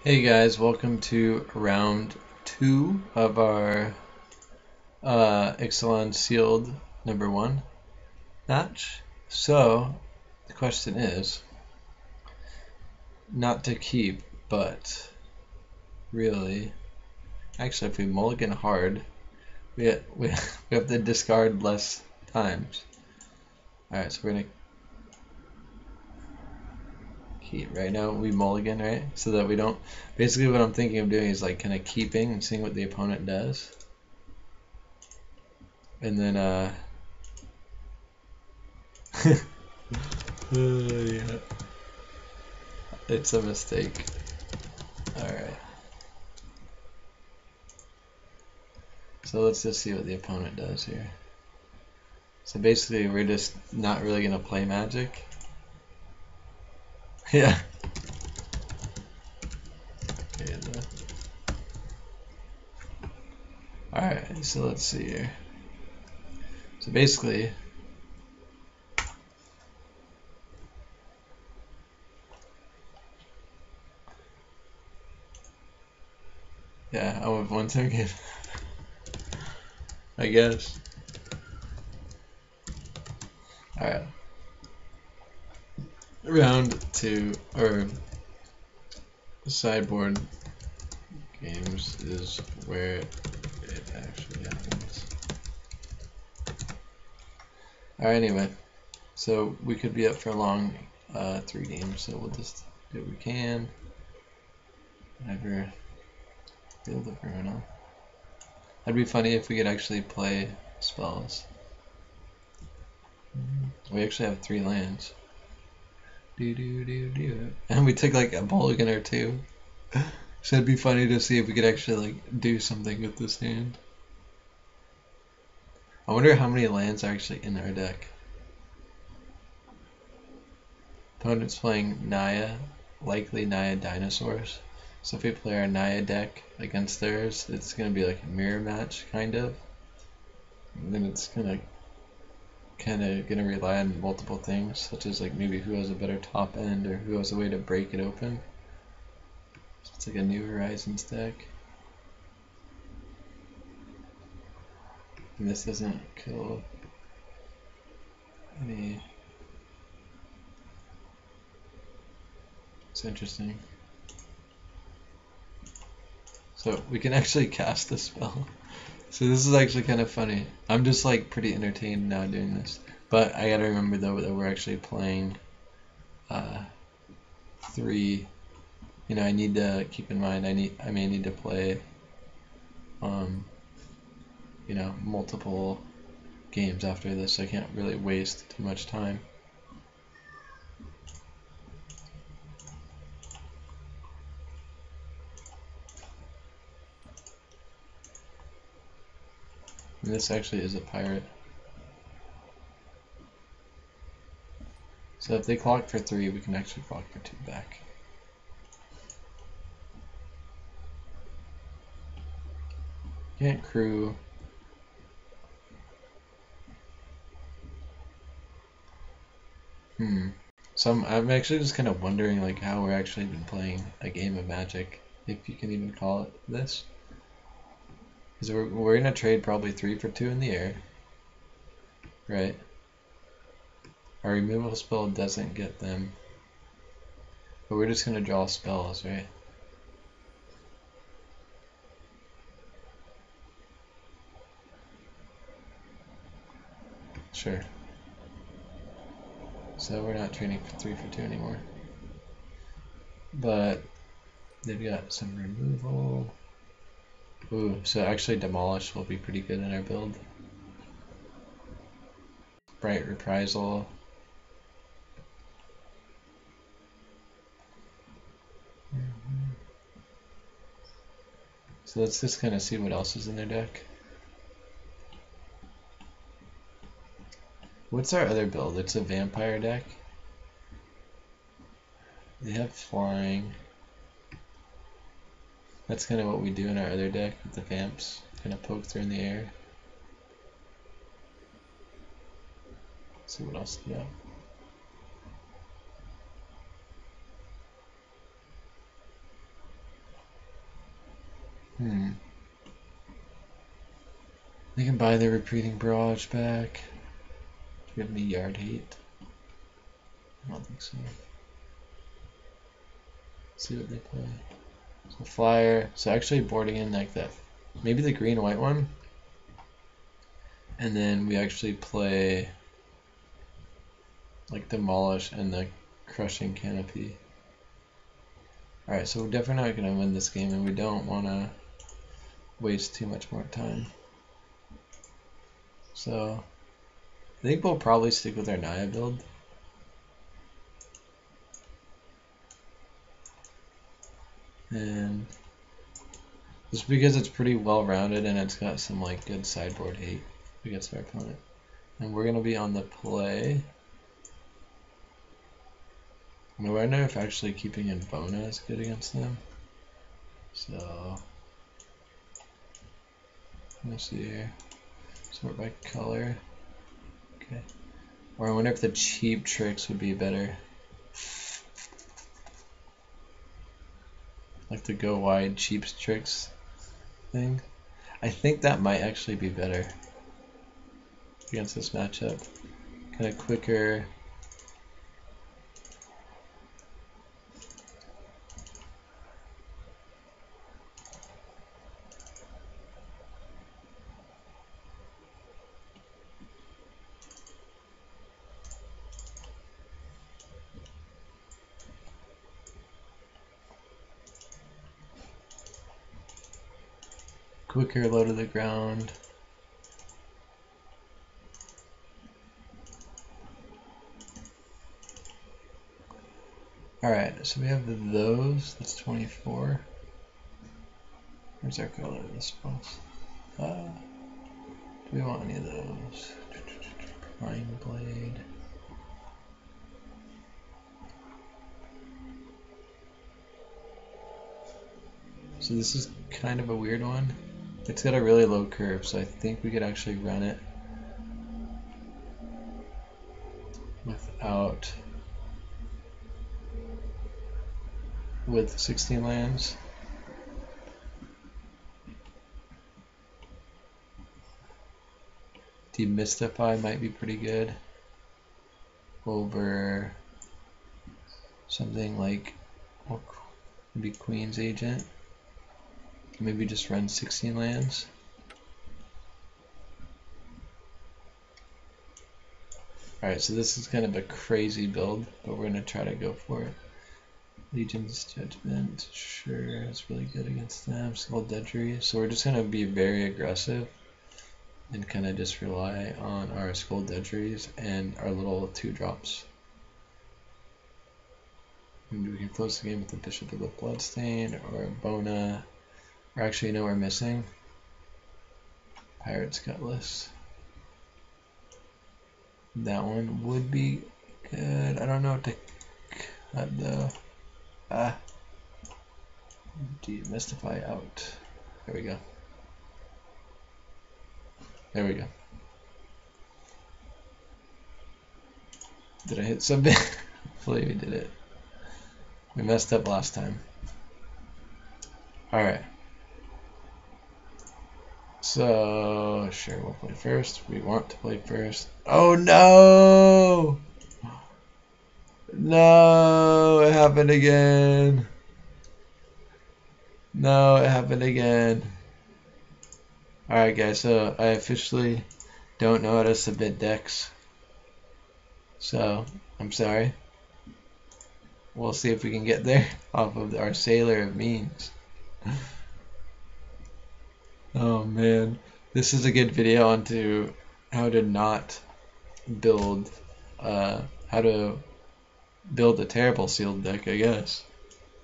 Hey guys, welcome to round 2 of our Ixalan sealed #1 match. So, the question is, not to keep, but really, actually if we mulligan hard, we have to discard less times. Alright, so we're going to keep. Right now we mulligan, right? So that we don't, basically what I'm thinking of doing is like kind of keeping and seeing what the opponent does. And then, yeah. It's a mistake. Alright. So let's just see what the opponent does here. So basically we're just not really going to play Magic. Yeah. Alright, so let's see here. So basically, yeah, I went 1 second. I guess. Alright. Round 2, or sideboard games is where it actually happens. Alright, anyway. So we could be up for a long 3 games, so we'll just do what we can. Never feel the burn. That'd be funny if we could actually play spells. We actually have 3 lands. And we took like a mulligan or 2. So it'd be funny to see if we could actually like do something with this hand. I wonder how many lands are actually in our deck. Opponent's playing Naya, likely Naya Dinosaurs. So if we play our Naya deck against theirs, it's going to be like a mirror match, kind of. And then it's kind of going to rely on multiple things, such as like maybe who has a better top end or who has a way to break it open. So it's like a New Horizons deck. And this doesn't kill any. It's interesting. So we can actually cast a spell. So this is actually kind of funny. I'm just like pretty entertained now doing this. But I gotta remember though that we're actually playing 3. You know, I need to keep in mind I may need to play you know, multiple games after this, so I can't really waste too much time. And this actually is a pirate. So if they clock for 3, we can actually clock for 2 back. Can't crew. So I'm actually just kind of wondering like how we're actually been playing a game of Magic, if you can even call it this. Because we're gonna trade probably 3 for 2 in the air, right? Our removal spell doesn't get them, but we're just gonna draw spells, right? Sure. So we're not trading for 3 for 2 anymore. But they've got some removal. Ooh, so actually Demolish will be pretty good in our build. Bright Reprisal. So let's just kind of see what else is in their deck. What's our other build? It's a vampire deck. They have flying. That's kind of what we do in our other deck with the vamps. Kind of poke through in the air. Let's see what else we got. They can buy their repeating barrage back. Do we have any yard hate? I don't think so. Let's see what they play. So flyer. So actually boarding in like that. Maybe the green white one. And then we actually play like demolish and the crushing canopy. Alright, so we're definitely not going to win this game, and we don't want to waste too much more time. So I think we'll probably stick with our Naya build. And just because it's pretty well rounded and it's got some like good sideboard hate against our opponent. And we're going to be on the play. I wonder if actually keeping in Bona is good against them. So let's see here. Sort by color. Okay. Or I wonder if the cheap tricks would be better. Like the go wide cheap tricks thing. I think that might actually be better against this matchup. Kind of quicker. Quicker low to the ground. Alright, so we have those. That's 24. Where's our color? This box. Do we want any of those? Pine blade. So this is kind of a weird one. It's got a really low curve, so I think we could actually run it with 16 lands. Demystify might be pretty good over something like maybe Queen's Agent. Maybe just run 16 lands. Alright, so this is kind of a crazy build, but we're going to try to go for it. Legion's Judgment, sure, it's really good against them. Skullduggery, so we're just going to be very aggressive and kind of just rely on our Skullduggeries and our little 2-drops. Maybe we can close the game with the Bishop of the Bloodstain or a Bona. Or actually, you know what we're missing? Pirate's Cutlass. That one would be good. I don't know what to cut though. Demystify out. There we go. There we go. Did I hit something? Hopefully we did it. We messed up last time. Alright. So, sure, we'll play first. We want to play first. Oh no! No, it happened again. No, it happened again. Alright guys, so I officially don't know how to submit decks. So, I'm sorry. We'll see if we can get there off of our Sailor of Means. Oh man, this is a good video onto how to not build, how to build a terrible sealed deck, I guess.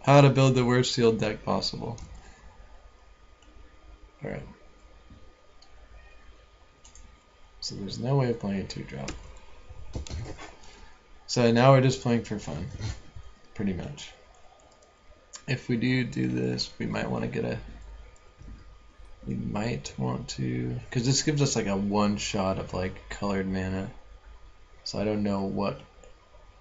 How to build the worst sealed deck possible. Alright. So there's no way of playing a 2-drop. So now we're just playing for fun, pretty much. If we do this, we might want to get a... We might want to... Because this gives us like a 1 shot of like colored mana. So I don't know what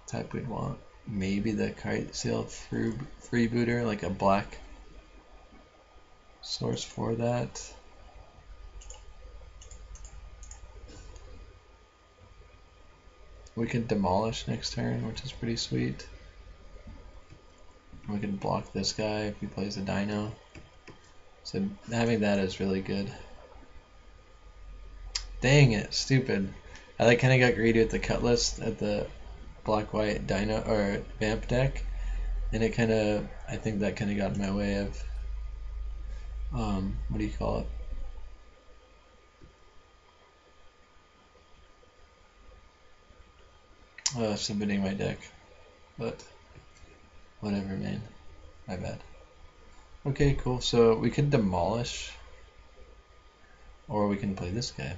type we'd want. Maybe the Kite Sail Freebooter, like a black. source for that. We can demolish next turn, which is pretty sweet. We can block this guy if he plays a dino. So having that is really good. Dang it, stupid. I like kind of got greedy with the cutlass at the black-white dino or vamp deck, and it kind of, I think that kind of got in my way of, what do you call it? Submitting my deck, but whatever, man. My bad. Okay, cool. So we can demolish, or we can play this guy.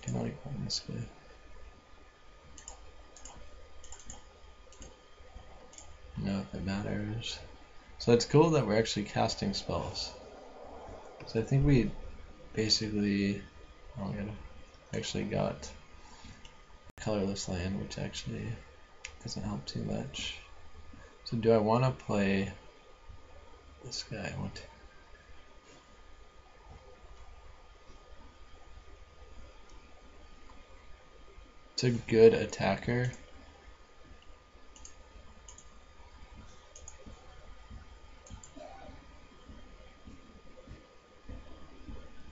Can I play this guy? No, if it matters. So it's cool that we're actually casting spells. So I think we basically, oh, we actually got colorless land, which actually doesn't help too much. So do I want to play this guy? I want to. It's a good attacker.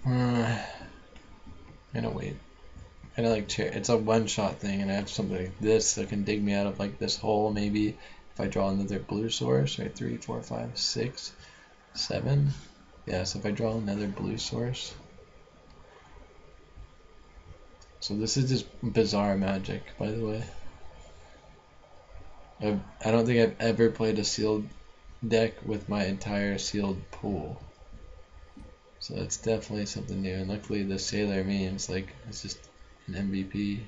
I'm gonna wait. I like it's a one-shot thing, and I have something like this that can dig me out of like this hole. Maybe if I draw another blue source, right? 3, 4, 5, 6, 7. Yeah. So if I draw another blue source. So this is just bizarre magic, by the way. I don't think I've ever played a sealed deck with my entire sealed pool. So that's definitely something new. And luckily the Sailor means like it's just an MVP.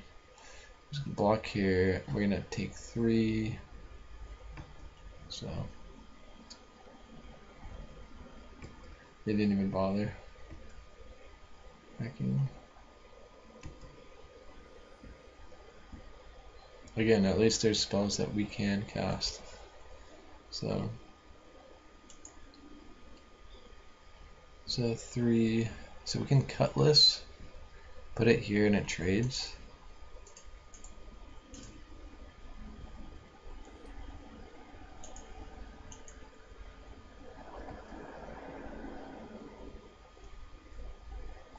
Just block here. We're gonna take 3. So they didn't even bother. Again, at least there's spells that we can cast. So 3. So we can cutlass, put it here, and it trades.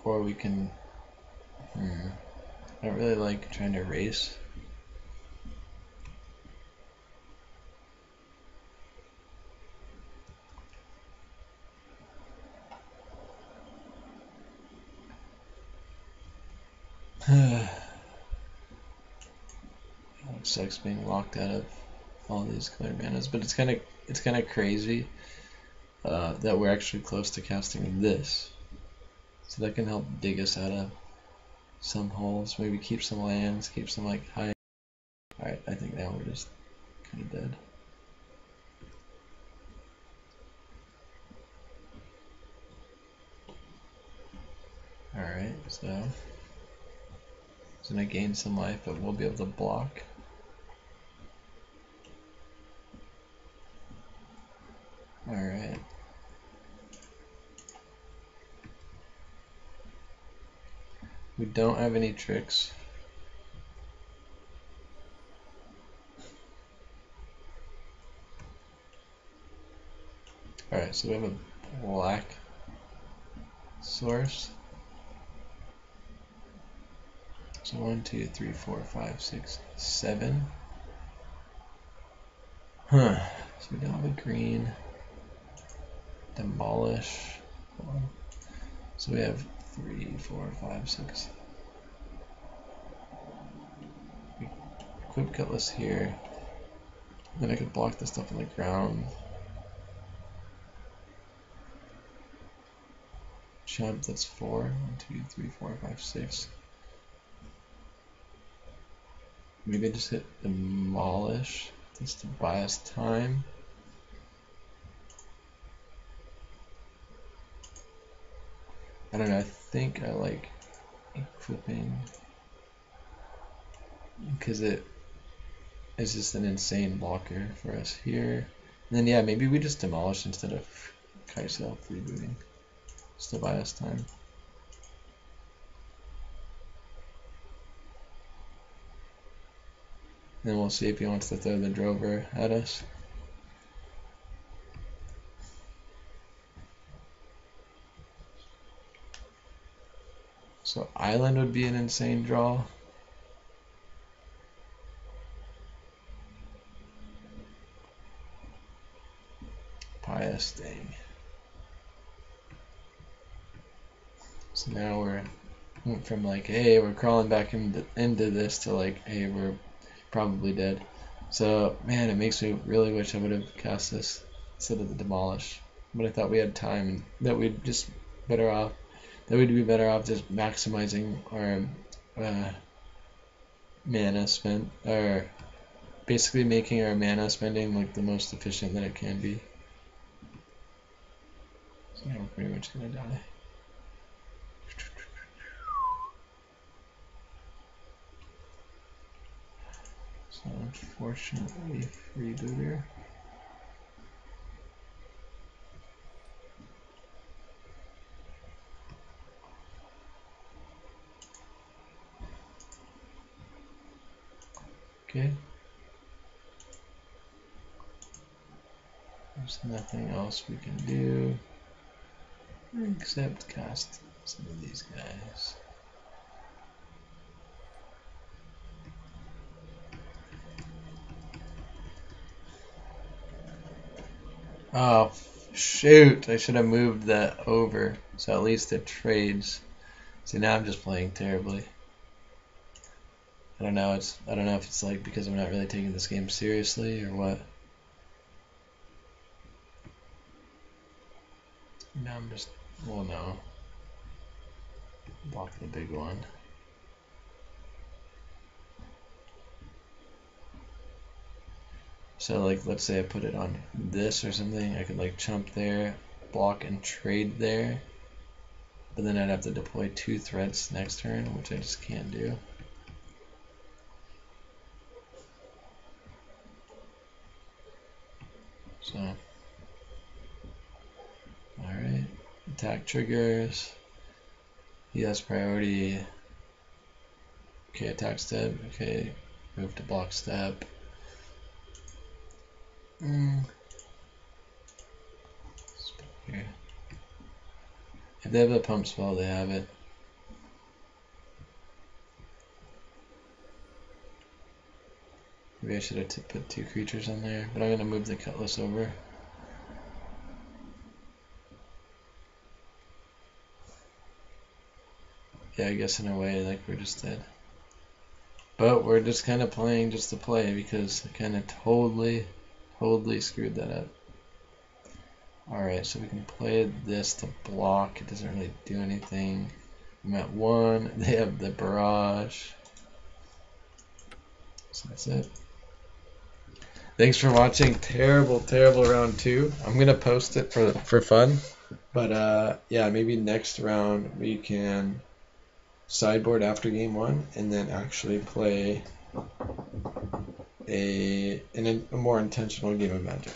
Or we can. I don't really like trying to race. It sucks being locked out of all these clear manas, but it's kind of crazy that we're actually close to casting this, so that can help dig us out of some holes. Maybe keep some lands, keep some like high. All right, I think now we're just kind of dead. All right, so it's gonna gain some life, but we'll be able to block. All right. We don't have any tricks. Alright, so we have a black source. So 1, 2, 3, 4, 5, 6, 7. Huh. So we don't have a green. Demolish. So we have 3, 4, 5, 6. Equip cutlass here. Then I could block the stuff on the ground. Jump, that's 4. 1, 2, 3, 4, 5, 6. Maybe I just hit demolish just to buy us time. I don't know, I think I like equipping because it is just an insane blocker for us here. And then yeah, maybe we just demolish instead of Kaisel freebooting. just to buy us time. Then we'll see if he wants to throw the drover at us. So island would be an insane draw. Pious, dang. So now we're went from like, hey, we're crawling back into this to like, hey, we're probably dead. So man, it makes me really wish I would have cast this instead of the demolish. But I thought we had time and that we'd just better off. That we'd be better off just maximizing our mana spent, or basically making our mana spending like the most efficient that it can be. So now we're pretty much gonna die. So unfortunately, freebooter. Okay. There's nothing else we can do except cast some of these guys. Oh, shoot. I should have moved that over, so at least it trades. See, now I'm just playing terribly. I don't know if it's like because I'm not really taking this game seriously or what. Now I'm just, well, no. Block the big one. So like, let's say I put it on this or something, I could like chump there, block and trade there, but then I'd have to deploy 2 threats next turn, which I just can't do. So, alright, attack triggers, he has priority, okay, attack step, okay, move to block step. Here. If they have a pump spell, they have it. Maybe I should have put 2 creatures on there, but I'm going to move the Cutlass over. Yeah, I guess in a way, like, we're just dead. But we're just kind of playing just to play because I kind of totally screwed that up. Alright, so we can play this to block. It doesn't really do anything. I'm at 1. They have the barrage. So that's it. Thanks for watching. Terrible round 2. I'm going to post it for fun. But yeah, maybe next round we can sideboard after game 1 and then actually play a more intentional game of Magic.